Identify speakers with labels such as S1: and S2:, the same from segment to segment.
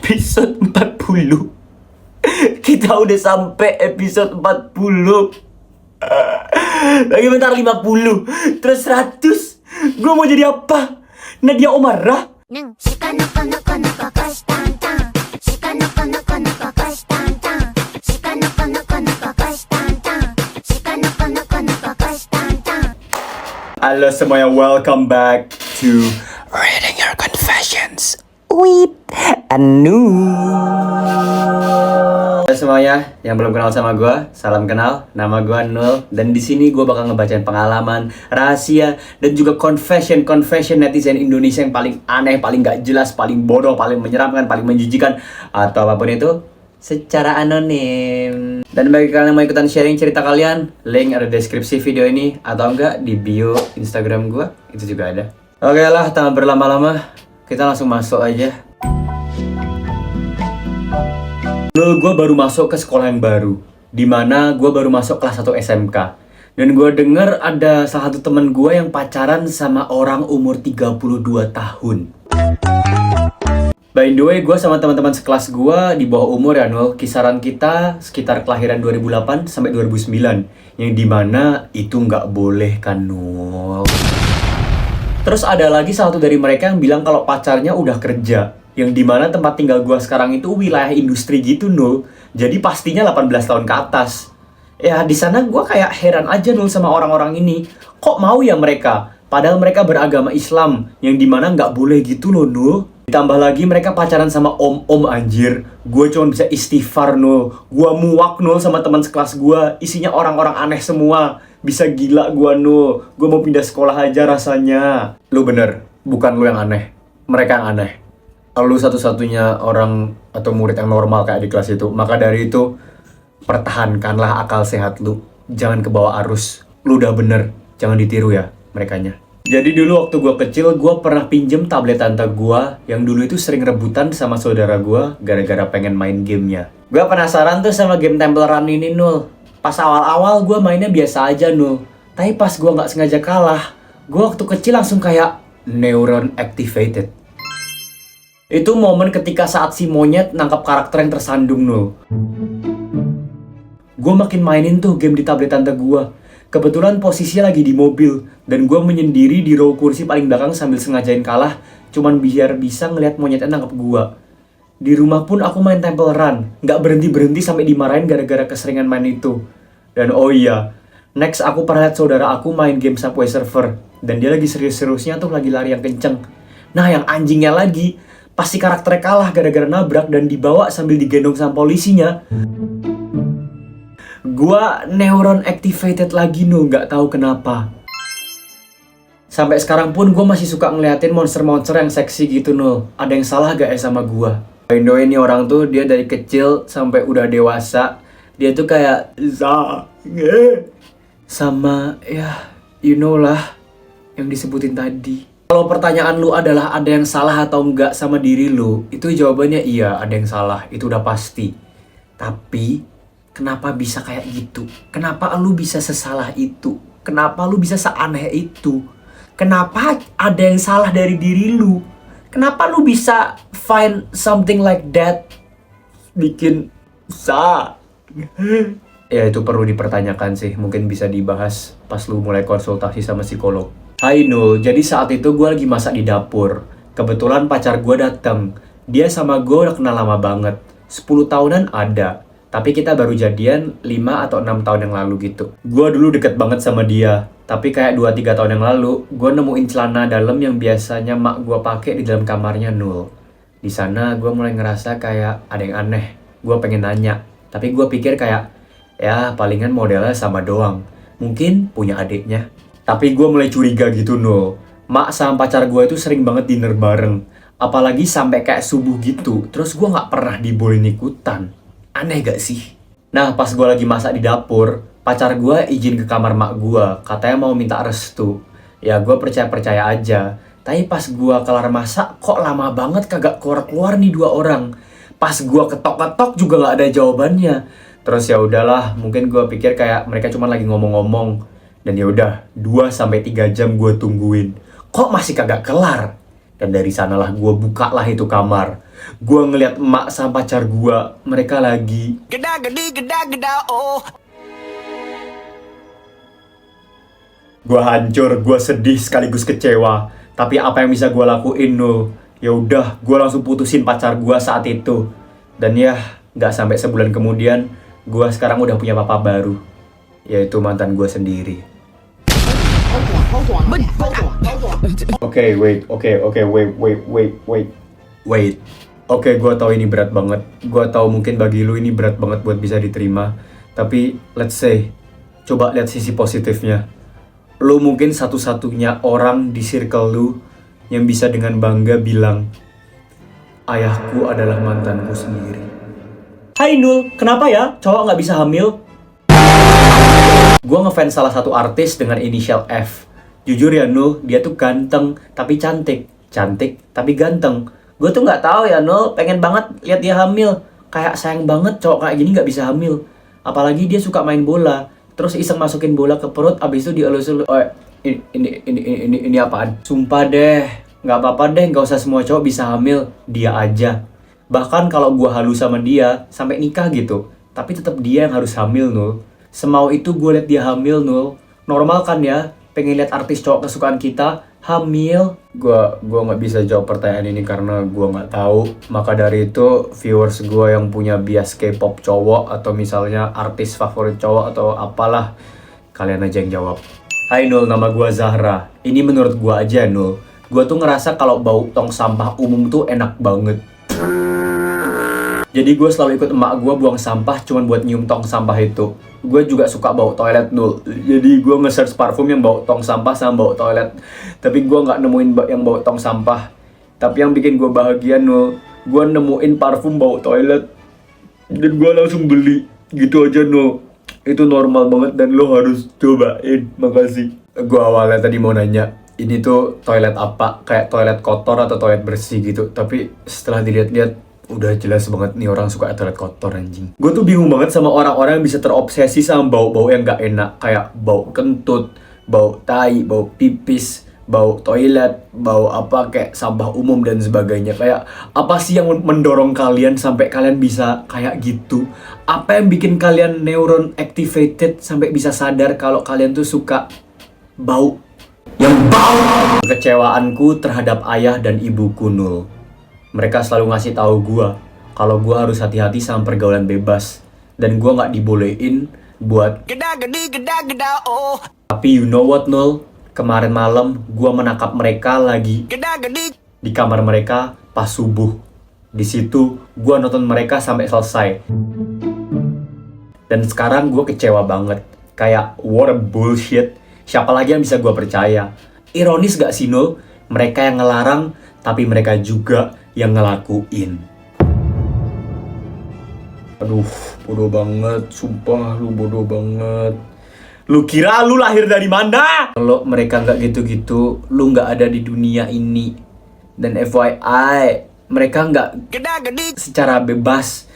S1: episode 40. Kita udah sampai episode 40. Lagi bentar 50. Terus 100. Gue mau jadi apa? Nadia Omarah? Halo semuanya, welcome back to Reading Your Confessions with Anu. Halo semuanya yang belum kenal sama gue, salam kenal. Nama gue Nul dan di sini gue bakal ngebacain pengalaman, rahasia dan juga confession netizen Indonesia yang paling aneh, paling gak jelas, paling bodoh, paling menyeramkan, paling menjijikan atau apapun itu secara anonim. Dan bagi kalian yang mau ikutan sharing cerita kalian, link ada deskripsi video ini atau enggak di bio Instagram gue, itu juga ada. Oke lah, tanpa berlama-lama, kita langsung masuk aja. Gue baru masuk ke sekolah yang baru, dimana gue baru masuk kelas 1 SMK. Dan gue denger ada salah satu temen gue yang pacaran sama orang umur 32 tahun. By the way, gue sama teman-teman sekelas gue di bawah umur ya, Nul. Kisaran kita sekitar kelahiran 2008 sampai 2009. Yang dimana itu nggak boleh kan, Nul. Terus ada lagi salah satu dari mereka yang bilang kalau pacarnya udah kerja. Yang dimana tempat tinggal gue sekarang itu wilayah industri gitu, Nul. Jadi pastinya 18 tahun ke atas. Ya di sana gue kayak heran aja, Nul, sama orang-orang ini. Kok mau ya mereka? Padahal mereka beragama Islam. Yang dimana nggak boleh gitu loh, Nul. Ditambah lagi mereka pacaran sama om-om, anjir. Gue cuma bisa istighfar, Nul. Gue muak, Nul, sama teman sekelas gue. Isinya orang-orang aneh semua. Bisa gila gue, Nul. Gue mau pindah sekolah aja rasanya. Lu bener, bukan lu yang aneh. Mereka yang aneh. Lu satu-satunya orang atau murid yang normal kayak di kelas itu. Maka dari itu, pertahankanlah akal sehat lu. Jangan kebawa arus. Lu udah bener, jangan ditiru ya merekanya. Jadi dulu waktu gue kecil, gue pernah pinjem tablet tante gue yang dulu itu sering rebutan sama saudara gue gara-gara pengen main gamenya. Gue penasaran tuh sama game Temple Run ini, Nul. Pas awal-awal gue mainnya biasa aja, Nul. Tapi pas gue gak sengaja kalah, gue waktu kecil langsung kayak neuron activated. Itu momen ketika saat si monyet nangkap karakter yang tersandung, Nul. Gue makin mainin tuh game di tablet tante gue. Kebetulan posisinya lagi di mobil, dan gue menyendiri di row kursi paling belakang sambil sengajain kalah, cuman biar bisa ngeliat monyetnya nangkep gue. Di rumah pun aku main Temple Run, gak berhenti-berhenti sampai dimarahin gara-gara keseringan main itu. Dan oh iya, next aku pernah liat saudara aku main game Subway Surfer, dan dia lagi serius-seriusnya tuh lagi lari yang kenceng. Nah yang anjingnya lagi, pasti karakternya kalah gara-gara nabrak dan dibawa sambil digendong sama polisinya. Gua neuron activated lagi, Nul, nggak tahu kenapa. Sampai sekarang pun gua masih suka ngeliatin monster-monster yang seksi gitu, Nul. Ada yang salah gak ya sama gua? Indo ini orang tuh, dia dari kecil sampai udah dewasa, dia tuh kayak sama ya, you know lah yang disebutin tadi. Kalau pertanyaan lu adalah ada yang salah atau enggak sama diri lu, itu jawabannya iya, ada yang salah, itu udah pasti. Tapi kenapa bisa kayak gitu? Kenapa lu bisa sesalah itu? Kenapa lu bisa seaneh itu? Kenapa ada yang salah dari diri lu? Kenapa lu bisa find something like that? Bikin ya itu perlu dipertanyakan sih. Mungkin bisa dibahas pas lu mulai konsultasi sama psikolog. Hai Nul, jadi saat itu gue lagi masak di dapur. Kebetulan pacar gue dateng. Dia sama gue udah kenal lama banget. 10 tahunan ada. Tapi kita baru jadian 5 atau 6 tahun yang lalu gitu. Gue dulu deket banget sama dia. Tapi kayak 2-3 tahun yang lalu, gue nemuin celana dalam yang biasanya mak gue pakai di dalam kamarnya, Nul. Di sana gue mulai ngerasa kayak ada yang aneh. Gue pengen nanya. Tapi gue pikir kayak, ya palingan modelnya sama doang. Mungkin punya adiknya. Tapi gue mulai curiga gitu, Nul. Mak sama pacar gue itu sering banget dinner bareng. Apalagi sampai kayak subuh gitu. Terus gue gak pernah dibolehin ikutan. Aneh gak sih? Nah pas gue lagi masak di dapur, pacar gue izin ke kamar mak gue, katanya mau minta restu. Ya gue percaya aja. Tapi pas gue kelar masak, kok lama banget kagak keluar-keluar nih dua orang. Pas gue ketok-ketok juga gak ada jawabannya. Terus ya udahlah, mungkin gue pikir kayak mereka cuma lagi ngomong-ngomong. Dan ya udah, 2-3 jam gue tungguin. Kok masih kagak kelar? Dan dari sanalah gue buka lah itu kamar. Gue ngeliat emak sama pacar gue, mereka lagi oh. Gue hancur, gue sedih sekaligus kecewa. Tapi apa yang bisa gue lakuin, Nul? Ya udah, gue langsung putusin pacar gue saat itu. Dan ya, nggak sampai sebulan kemudian, gue sekarang udah punya papa baru, yaitu mantan gue sendiri. Oke, wait. Oke, gue tahu ini berat banget. Gue tahu mungkin bagi lu ini berat banget buat bisa diterima. Tapi let's say, coba lihat sisi positifnya. Lu mungkin satu-satunya orang di circle lu yang bisa dengan bangga bilang, ayahku adalah mantanku sendiri. Hai Nul, kenapa ya cowok nggak bisa hamil? Gue ngefans salah satu artis dengan inisial F. Jujur ya Nul, dia tuh ganteng tapi cantik. Cantik tapi ganteng. Gue tuh nggak tahu ya Nul, pengen banget lihat dia hamil. Kayak sayang banget cowok kayak gini nggak bisa hamil. Apalagi dia suka main bola. Terus iseng masukin bola ke perut, abis itu dielus-elus. Oh, ini apaan? Sumpah deh, nggak apa-apa deh, nggak usah semua cowok bisa hamil, dia aja. Bahkan kalau gue halus sama dia, sampai nikah gitu, tapi tetap dia yang harus hamil, Nul. Semau itu gue liat dia hamil, Nul. Normal kan ya, pengen lihat artis cowok kesukaan kita hamil. Gua nggak bisa jawab pertanyaan ini karena gua nggak tahu. Maka dari itu viewers gua yang punya bias K-pop cowok atau misalnya artis favorit cowok atau apalah, kalian aja yang jawab. Hai Nul, nama gua Zahra. Ini menurut gua aja Nul. Gua tuh ngerasa kalau bau tong sampah umum tuh enak banget. Jadi gue selalu ikut emak gue buang sampah cuman buat nyium tong sampah itu. Gue juga suka bau toilet Nul. Jadi gue nge-search parfum yang bau tong sampah sama bau toilet. Tapi gue nggak nemuin yang bau tong sampah. Tapi yang bikin gue bahagia Nul, gue nemuin parfum bau toilet. Dan gue langsung beli. Gitu aja Nul. Itu normal banget dan lo harus cobain. Makasih. Gue awalnya tadi mau nanya, ini tuh toilet apa? Kayak toilet kotor atau toilet bersih gitu. Tapi setelah dilihat-lihat, udah jelas banget nih orang suka toilet kotor anjing. Gue tuh bingung banget sama orang-orang yang bisa terobsesi sama bau-bau yang gak enak. Kayak bau kentut, bau tai, bau pipis, bau toilet, bau apa kayak sampah umum dan sebagainya. Kayak apa sih yang mendorong kalian sampai kalian bisa kayak gitu? Apa yang bikin kalian neuron activated sampai bisa sadar kalau kalian tuh suka bau? Yang bau! Kekecewaanku terhadap ayah dan ibuku Nul. Mereka selalu ngasih tahu gue kalau gue harus hati-hati sama pergaulan bebas dan gue nggak dibolehin buat oh. Tapi you know what Nul? Kemarin malam gue menangkap mereka lagi di kamar mereka pas subuh. Di situ gue nonton mereka sampai selesai. Dan sekarang gue kecewa banget. Kayak what a bullshit. Siapa lagi yang bisa gue percaya? Ironis gak sih Nul? Mereka yang ngelarang tapi mereka juga yang ngelakuin. Aduh, bodoh banget, sumpah lu bodoh banget. Lu kira lu lahir dari mana? Kalau mereka nggak gitu-gitu, lu nggak ada di dunia ini. Dan FYI, mereka nggak secara bebas.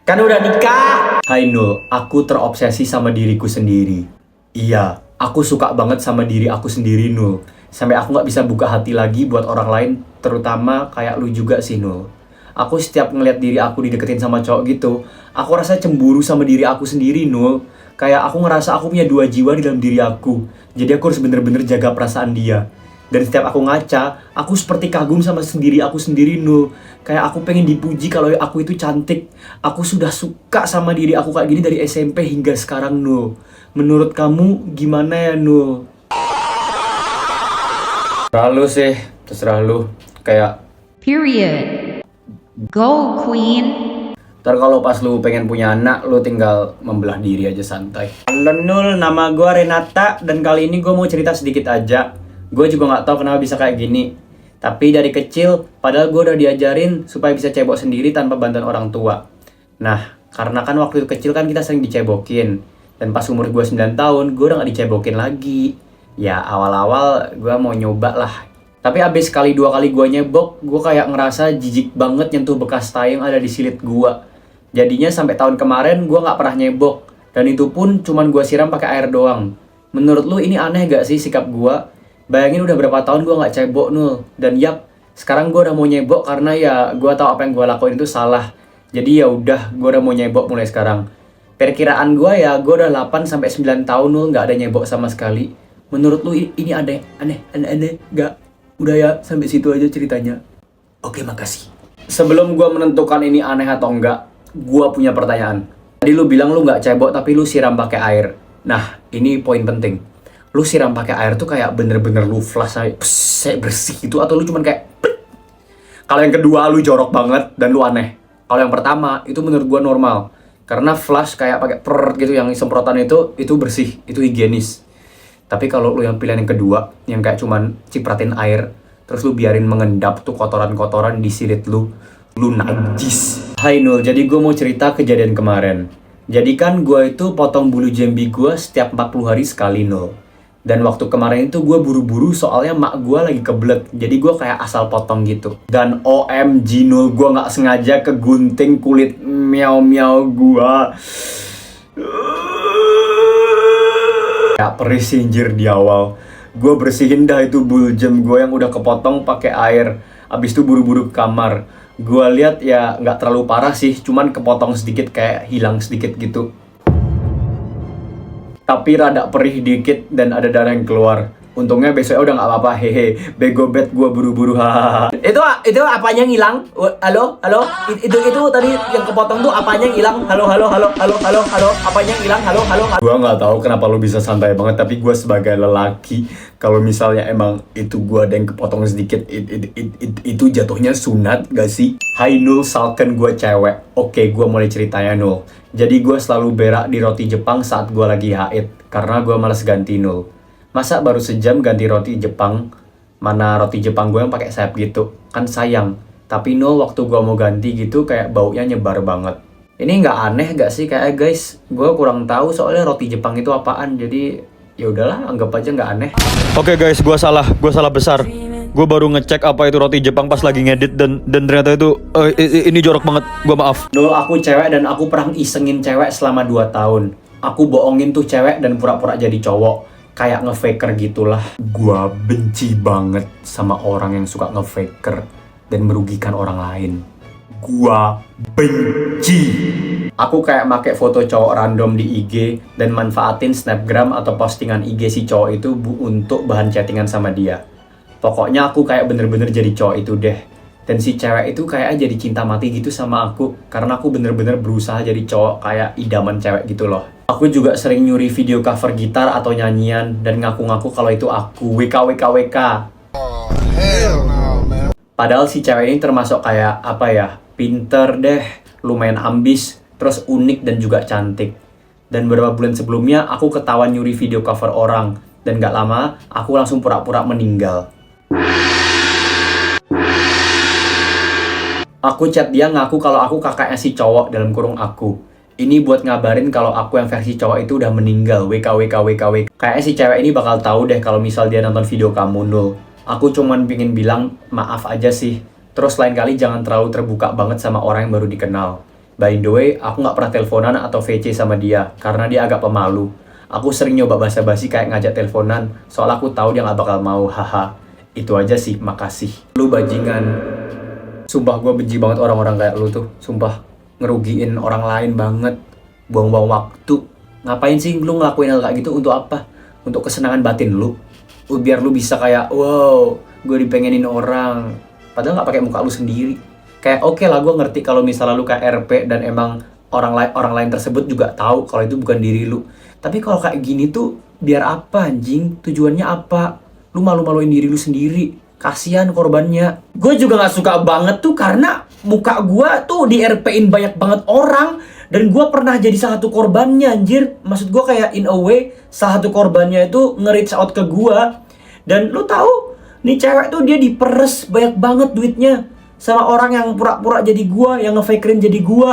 S1: Kan udah nikah. Hai Nul, aku terobsesi sama diriku sendiri. Iya, aku suka banget sama diri aku sendiri Nul. Sampai aku gak bisa buka hati lagi buat orang lain, terutama kayak lu juga sih Nul. Aku setiap ngeliat diri aku dideketin sama cowok gitu, aku rasa cemburu sama diri aku sendiri Nul. Kayak aku ngerasa aku punya dua jiwa di dalam diri aku. Jadi aku harus bener-bener jaga perasaan dia. Dan setiap aku ngaca, aku seperti kagum sama diri aku sendiri Nul. Kayak aku pengen dipuji kalau aku itu cantik. Aku sudah suka sama diri aku kayak gini dari SMP hingga sekarang Nul. Menurut kamu gimana ya Nul? Terserah lu sih, terserah lu. Kayak
S2: Period. Go Queen.
S1: ntar kalau pas lu pengen punya anak, lu tinggal membelah diri aja santai. Halo Nul, nama gue Renata. Dan kali ini gue mau cerita sedikit aja. Gue juga gak tahu kenapa bisa kayak gini. Tapi dari kecil, padahal gue udah diajarin supaya bisa cebok sendiri tanpa bantuan orang tua. Nah, karena kan waktu itu kecil kan kita sering dicebokin. Dan pas umur gue 9 tahun, gue udah gak dicebokin lagi. Ya awal-awal gue mau nyoba lah. Tapi abis sekali dua kali gue nyebok, gue kayak ngerasa jijik banget nyentuh bekas tai yang ada di silit gue. Jadinya sampai tahun kemarin gue gak pernah nyebok. Dan itu pun cuman gue siram pakai air doang. Menurut lu ini aneh gak sih sikap gue? Bayangin udah berapa tahun gue gak cebok Nul. Dan yap, Sekarang gue udah mau nyebok karena ya gue tahu apa yang gue lakuin itu salah. Jadi ya udah, gue udah mau nyebok mulai sekarang. Perkiraan gue ya, gue udah 8 sampai 9 tahun Nul nggak ada nyebok sama sekali. Menurut lu ini aneh? Nggak? Udah ya, sampai situ aja ceritanya. Oke, makasih. Sebelum gue menentukan ini aneh atau enggak, gue punya pertanyaan. Tadi lu bilang lu nggak cebok tapi lu siram pakai air. Nah, ini poin penting. Lu siram pakai air tuh kayak bener-bener lu flush sampai bersih gitu, atau lu cuman kayak plit. Kalau yang kedua lu jorok banget dan lu aneh. Kalau yang pertama itu menurut gue normal. Karena flush kayak pakai gitu yang semprotan itu bersih, itu higienis. Tapi kalau lu yang pilihan yang kedua, yang kayak cuman cipratin air, terus lu biarin mengendap tuh kotoran-kotoran di silit lu najis. Hai Nul, jadi gue mau cerita kejadian kemarin. Jadi kan gue itu potong bulu jambi gue setiap 40 hari sekali Nul. Dan waktu kemarin itu gue buru-buru soalnya mak gue lagi kebelet. Jadi gue kayak asal potong gitu. Dan OMG Nul, gue gak sengaja kegunting kulit miau-miau gue. Kayak perih sinjir di awal. Gue bersihin dah itu bulu jam gue yang udah kepotong pakai air. Abis itu buru-buru ke kamar. Gue lihat ya nggak terlalu parah sih, cuman kepotong sedikit kayak hilang sedikit gitu. Tapi rada perih dikit dan ada darah yang keluar. Untungnya besoknya udah nggak apa-apa, hehe. Bego bet gue buru-buru, hahaha. Itu apanya yang hilang? Halo? Itu tadi yang kepotong tuh apanya yang hilang? Halo? Apanya yang hilang? Halo? Gue nggak tahu kenapa lu bisa santai banget, tapi gue sebagai lelaki, kalau misalnya emang itu gue ada yang kepotong sedikit, itu jatuhnya sunat gak sih? Hai Nul, salken gue cewek. Oke, gue mulai ceritanya Nul. Jadi gue selalu berak di roti Jepang saat gue lagi haid, karena gue males ganti Nul. Masa baru sejam ganti roti Jepang? Mana roti Jepang gue yang pakai sayap gitu? Kan sayang. Tapi Nul, waktu gue mau ganti gitu kayak baunya nyebar banget. Ini nggak aneh gak sih kayak guys? Gue kurang tahu soalnya roti Jepang itu apaan. Jadi ya udahlah, anggap aja nggak aneh.
S3: Oke guys, gue salah besar. Gue baru ngecek apa itu roti Jepang pas lagi ngedit dan ternyata itu ini jorok banget. Gue maaf.
S1: Nul, aku cewek dan aku pernah isengin cewek selama 2 tahun. Aku bohongin tuh cewek dan pura-pura jadi cowok. Kayak ngefaker gitulah. Gua benci banget sama orang yang suka ngefaker dan merugikan orang lain. Gua benci. Aku kayak make foto cowok random di IG dan manfaatin snapgram atau postingan IG si cowok itu untuk bahan chattingan sama dia. Pokoknya aku kayak bener-bener jadi cowok itu deh. Dan si cewek itu kayak jadi cinta mati gitu sama aku. Karena aku bener-bener berusaha jadi cowok kayak idaman cewek gitu loh. Aku juga sering nyuri video cover gitar atau nyanyian dan ngaku-ngaku kalau itu aku. WKWKWK.
S4: Oh, hell no, man.
S1: Padahal si cewek ini termasuk kayak apa ya, pinter deh, lumayan ambis, terus unik dan juga cantik. Dan beberapa bulan sebelumnya aku ketahuan nyuri video cover orang. Dan gak lama aku langsung pura-pura meninggal. Aku chat dia ngaku kalau aku kakaknya si cowok dalam kurung aku. Ini buat ngabarin kalau aku yang versi cowok itu udah meninggal. WKWKWKW. Kayaknya si cewek ini bakal tahu deh kalau misal dia nonton video kamu Nul. Aku cuman pingin bilang maaf aja sih. Terus lain kali jangan terlalu terbuka banget sama orang yang baru dikenal. By the way, aku gak pernah teleponan atau VC sama dia karena dia agak pemalu. Aku sering nyoba basa-basi kayak ngajak teleponan, soal aku tahu dia gak bakal mau, haha. Itu aja sih, makasih. Lu bajingan. Sumpah gue benci banget orang-orang kayak lu tuh, sumpah. Ngerugiin orang lain banget, buang-buang waktu. Ngapain sih lu ngelakuin hal kayak gitu, untuk apa? Untuk kesenangan batin lu? Biar lu bisa kayak, wow, gue dipengenin orang. Padahal gak pakai muka lu sendiri. Kayak oke lah, gue ngerti kalau misalnya lu kayak RP dan emang orang lain tersebut juga tahu kalau itu bukan diri lu. Tapi kalau kayak gini tuh biar apa anjing? Tujuannya apa? Lu malu-maluin diri lu sendiri. Kasihan korbannya. Gue juga gak suka banget tuh karena muka gue tuh di RP-in banyak banget orang. Dan gue pernah jadi salah satu korbannya anjir. Maksud gue kayak in a way salah satu korbannya itu nge-reach out ke gue. Dan lu tahu nih cewek tuh dia diperes banyak banget duitnya sama orang yang pura-pura jadi gue, yang nge-fakerin jadi gue.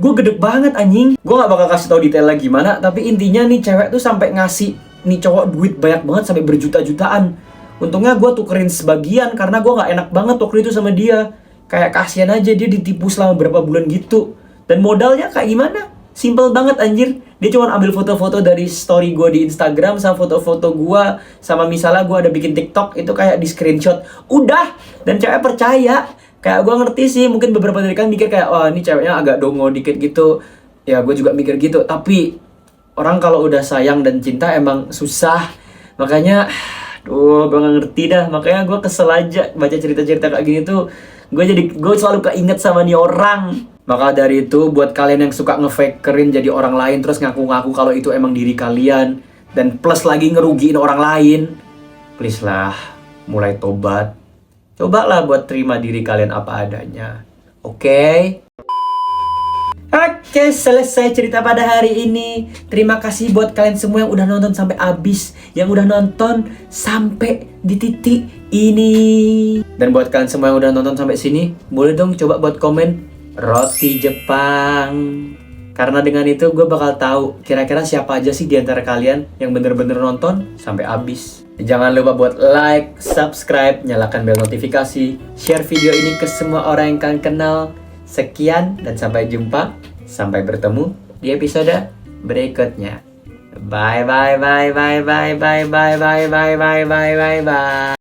S1: Gue gedeg banget anjing. Gue gak bakal kasih tau detailnya gimana, tapi intinya nih cewek tuh sampai ngasih nih cowok duit banyak banget sampai berjuta-jutaan. Untungnya gue tukerin sebagian karena gue gak enak banget waktu itu sama dia. Kayak kasihan aja dia ditipu selama berapa bulan gitu. Dan modalnya kayak gimana? Simple banget anjir. Dia cuma ambil foto-foto dari story gue di Instagram sama foto-foto gue, sama misalnya gue ada bikin TikTok itu kayak di screenshot. Udah, dan cewek percaya. Kayak gue ngerti sih, mungkin beberapa dari kalian mikir kayak, wah ini ceweknya agak dongo dikit gitu. Ya gue juga mikir gitu, tapi orang kalau udah sayang dan cinta emang susah. Makanya, gue gak ngerti dah. Makanya gue kesel aja baca cerita-cerita kayak gini tuh. Gue selalu keinget sama nih orang. Maka dari itu, buat kalian yang suka ngefakerin jadi orang lain terus ngaku-ngaku kalau itu emang diri kalian, dan plus lagi ngerugiin orang lain, please lah, mulai tobat. Cobalah buat terima diri kalian apa adanya. Oke? Oke, selesai cerita pada hari ini. Terima kasih buat kalian semua yang udah nonton sampai habis, yang udah nonton sampai di titik ini. Dan buat kalian semua yang udah nonton sampai sini, boleh dong coba buat komen roti Jepang. Karena dengan itu gue bakal tahu kira-kira siapa aja sih di antara kalian yang bener-bener nonton sampai habis. Jangan lupa buat like, subscribe, nyalakan bel notifikasi, share video ini ke semua orang yang kalian kenal. Sekian dan sampai jumpa. Sampai bertemu di episode berikutnya. Bye bye bye bye bye bye bye bye bye bye bye bye bye.